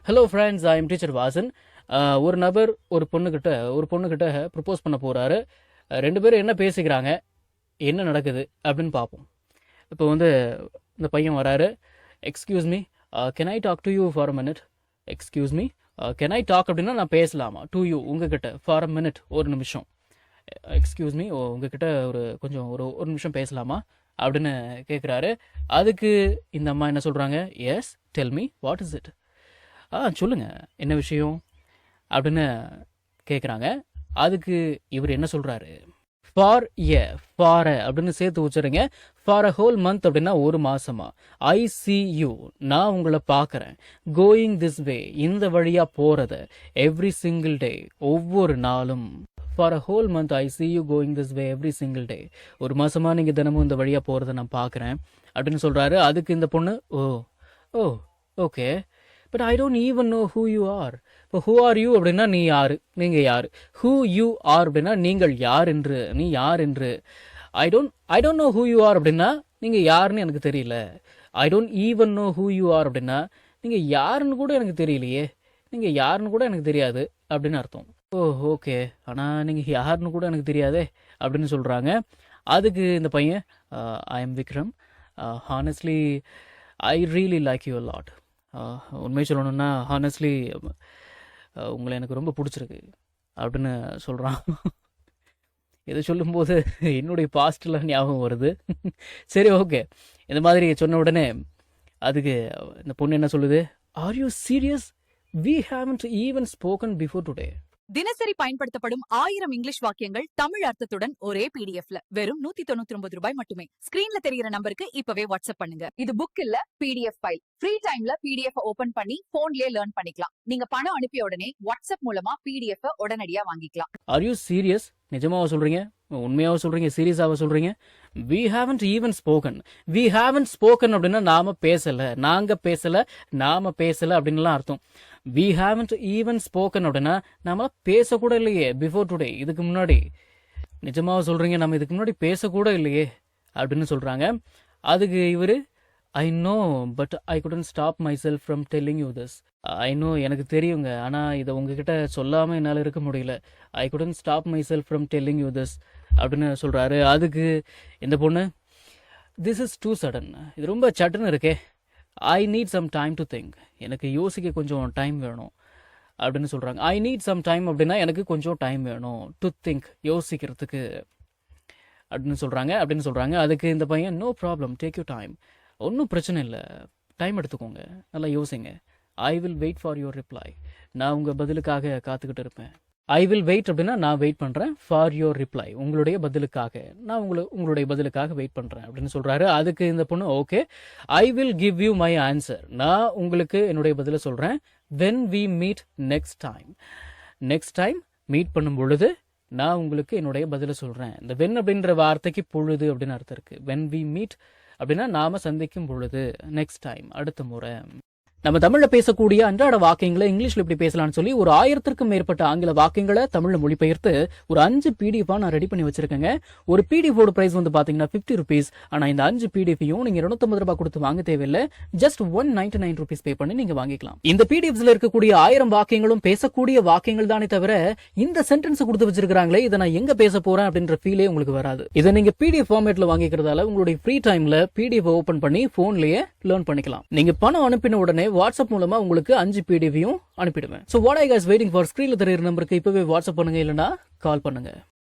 Hello friends, I am teacher Vasan. ஒரு நபர் ஒரு பொண்ணுக்கிட்ட ப்ரப்போஸ் பண்ண போகிறாரு. ரெண்டு பேரும் என்ன பேசிக்கிறாங்க, என்ன நடக்குது அப்படின்னு பார்ப்போம். இப்போ வந்து இந்த பையன் வராரு. Excuse me, can I talk to you for a minute? Excuse me, can I talk அப்படின்னா நான் பேசலாமா? டு யூ, உங்ககிட்ட, ஃபார் அ மினிட், ஒரு நிமிஷம். எக்ஸ்கியூஸ் மீ, உங்ககிட்ட கொஞ்சம் ஒரு நிமிஷம் பேசலாமா அப்படின்னு கேட்குறாரு. அதுக்கு இந்த அம்மா என்ன சொல்கிறாங்க? Yes, tell me, what is it? சொல்லுங்கள், என்ன விஷயம் அப்படின்னு கேட்குறாங்க. அதுக்கு இவர் என்ன சொல்கிறாரு? ஃபார் அப்படின்னு சேர்த்து வச்சுருங்க. ஃபார் அ ஹோல் மந்த் அப்படின்னா ஒரு மாசமா. ஐ சி யூ, நான் உங்களை பார்க்குறேன். கோயிங் திஸ் வே, இந்த வழியாக போகிறத. எவ்ரி சிங்கிள் டே, ஒவ்வொரு நாளும். For a whole month I C you going this way every single day. ஒரு மாசமா நீங்கள் தினமும் இந்த வழியாக போகிறத நான் பார்க்குறேன் அப்படின்னு சொல்கிறாரு. அதுக்கு இந்த பொண்ணு, oh okay, but I don't even know who you are. இப்போ ஹூ ஆர் யூ அப்படின்னா நீ யார், நீங்கள் யார். ஹூ யூ ஆர் அப்படின்னா நீங்கள் யார் என்று, நீ யார் என்று. I don't know who you R அப்படின்னா நீங்கள் யாருன்னு எனக்கு தெரியல. ஐ don't even know who you R அப்படின்னா நீங்கள் யாருன்னு கூட எனக்கு தெரியலையே, நீங்கள் யாருன்னு கூட எனக்கு தெரியாது அப்படின்னு அர்த்தம். ஓகே, ஆனால் நீங்கள் யாருன்னு கூட எனக்கு தெரியாதே அப்படின்னு சொல்கிறாங்க. அதுக்கு இந்த பையன், I am Vikram, honestly I really like you a lot. உண்மை சொல்லணும்னா ஹானஸ்ட்லி உங்களை எனக்கு ரொம்ப பிடிச்சிருக்கு அப்படின்னு சொல்கிறான். இதை சொல்லும்போது என்னுடைய பாஸ்டெலாம் ஞாபகம் வருது. சரி, ஓகே. இந்த மாதிரி சொன்ன உடனே அதுக்கு இந்த பொண்ணு என்ன சொல்லுது? Are you serious? We haven't even spoken before today. தினசரி பயன்படுத்தப்படும் 1000 இங்கிலீஷ் வாக்கியங்கள் தமிழ் அர்த்தத்துடன் ஒரே பிடிஎஃப்ல வெறும் ₹199 மட்டுமே. ஸ்கிரீன்ல தெரிகிற நம்பருக்கு இப்பவே வாட்ஸ்அப் பண்ணுங்க. இது புக் இல்ல, பிடிஎஃப் ஃபைல். ஃப்ரீ டைம்ல பிடிஎஃப் ஓபன் பண்ணி போன்லயே லேர்ன் பண்ணிக்கலாம். நீங்க பணம் அனுப்பிய உடனே வாட்ஸ்அப் மூலமா பிடிஎஃப் உடனடியா வாங்கிக்கலாம். Are you serious? நிஜமாவா சொல்றீங்க? உண்மையாவா சொல்றீங்க? சீரியஸாவா சொல்றீங்க? We haven't even spoken. We haven't spoken அப்படின்னா நாம பேசல, நாங்க பேசல, நாம பேசல அப்படின்லாம் அர்த்தம். வி ஹேவன்ட் ஈவன் ஸ்போக்கன் அப்படின்னா நாம பேசக்கூட இல்லையே பிஃபோர் டுடே, இதுக்கு முன்னாடி. நிஜமாவா சொல்றீங்க? நம்ம இதுக்கு முன்னாடி பேசக்கூட இல்லையே அப்படின்னு சொல்றாங்க. அதுக்கு இவரு, I know but I couldn't stop my self from telling you this. I know, எனக்கு தெரியுங்க, ஆனால் இதை உங்ககிட்ட சொல்லாமல் என்னால் இருக்க முடியல. ஐ couldn't stop my self from telling you this அப்படின்னு சொல்கிறாரு. அதுக்கு இந்த பொண்ணு, திஸ் இஸ் டூ சடன், இது ரொம்ப சட்டுன்னு இருக்கே. I need some time to think, எனக்கு யோசிக்க கொஞ்சம் டைம் வேணும் அப்படின்னு சொல்கிறாங்க. ஐ நீட் சம் டைம் அப்படின்னா எனக்கு கொஞ்சம் டைம் வேணும், டு திங்க், யோசிக்கிறதுக்கு அப்படின்னு சொல்கிறாங்க. அதுக்கு இந்த பையன், no problem, take you time, ஒன்றும் பிரச்சனை இல்லை, டைம் எடுத்துக்கோங்க, நல்லா யோசிங்க. I will wait for your reply, நான் உங்கள் பதிலுக்காக காத்துக்கிட்டு இருப்பேன். ஐ வில் வெயிட் அப்படின்னா நான் வெயிட் பண்ணுறேன். ஃபார் யுவர் ரிப்ளை, உங்களுடைய பதிலுக்காக, நான் உங்களுடைய பதிலுக்காக வெயிட் பண்ணுறேன் அப்படின்னு சொல்கிறாரு. அதுக்கு இந்த பொண்ணு, okay, I will give you my answer, நான் உங்களுக்கு என்னுடைய பதிலை சொல்கிறேன். When we meet next time, next time meet பண்ணும் பொழுது நான் உங்களுக்கு என்னுடைய பதிலை சொல்கிறேன். இந்த வென் அப்படின்ற வார்த்தைக்கு பொழுது அப்படின்னு அர்த்தம் இருக்குது. வென் வி மீட் அப்படின்னா நாம சந்திக்கும் பொழுது, நெக்ஸ்ட் டைம், அடுத்த முறை. நம்ம தமிழ்ல பேசக்கூடிய அன்றாட வாக்கியங்களை இங்கிலீஷ்ல இப்படி பேசலாம்னு சொல்லி ஒரு 1000க்கும் மேற்பட்ட ஆங்கில வாக்கியங்களை தமிழ்ல மொழிபெயர்த்து ஒரு 5 PDF நான் ரெடி பண்ணி வச்சிருக்கேங்க. ஒரு PDF ஓட பிரைஸ் வந்து பாத்தீங்கன்னா ₹50. ஆனா இந்த 5 PDFையும் நீங்க ₹250 கொடுத்து வாங்க தேவையில்லை. ஜஸ்ட் ₹199 பே பண்ணி நீங்க வாங்கிக்கலாம். இந்த PDFஸ்ல இருக்கக்கூடிய 1000 வாக்கியங்களும் பேசக்கூடிய வாக்கியங்கள் தானே தவிர இந்த சென்டென்ஸ் கொடுத்து வச்சிருக்காங்களே, இதை நான் எங்க பேச போறேன் அப்படின்ற ஃபீலே உங்களுக்கு வராது. இதை நீங்க PDF ஃபார்மேட்ல வாங்கிக்கிறதால உங்களுடைய ஃப்ரீ டைம்ல PDF ஓபன் பண்ணி போன்லயே லேர்ன் பண்ணிக்கலாம். நீங்க பணம் அனுப்பின உடனே வாட்ஸ்அப் மூலமா உங்களுக்கு 5 PDFையும் அனுப்பிடுவேன். So what are you guys waiting for? ஸ்கிரீன்ல தெரியுற நம்பருக்கு இப்பவே வாட்ஸ்அப் பண்ணுங்க, இல்லனா கால் பண்ணுங்க.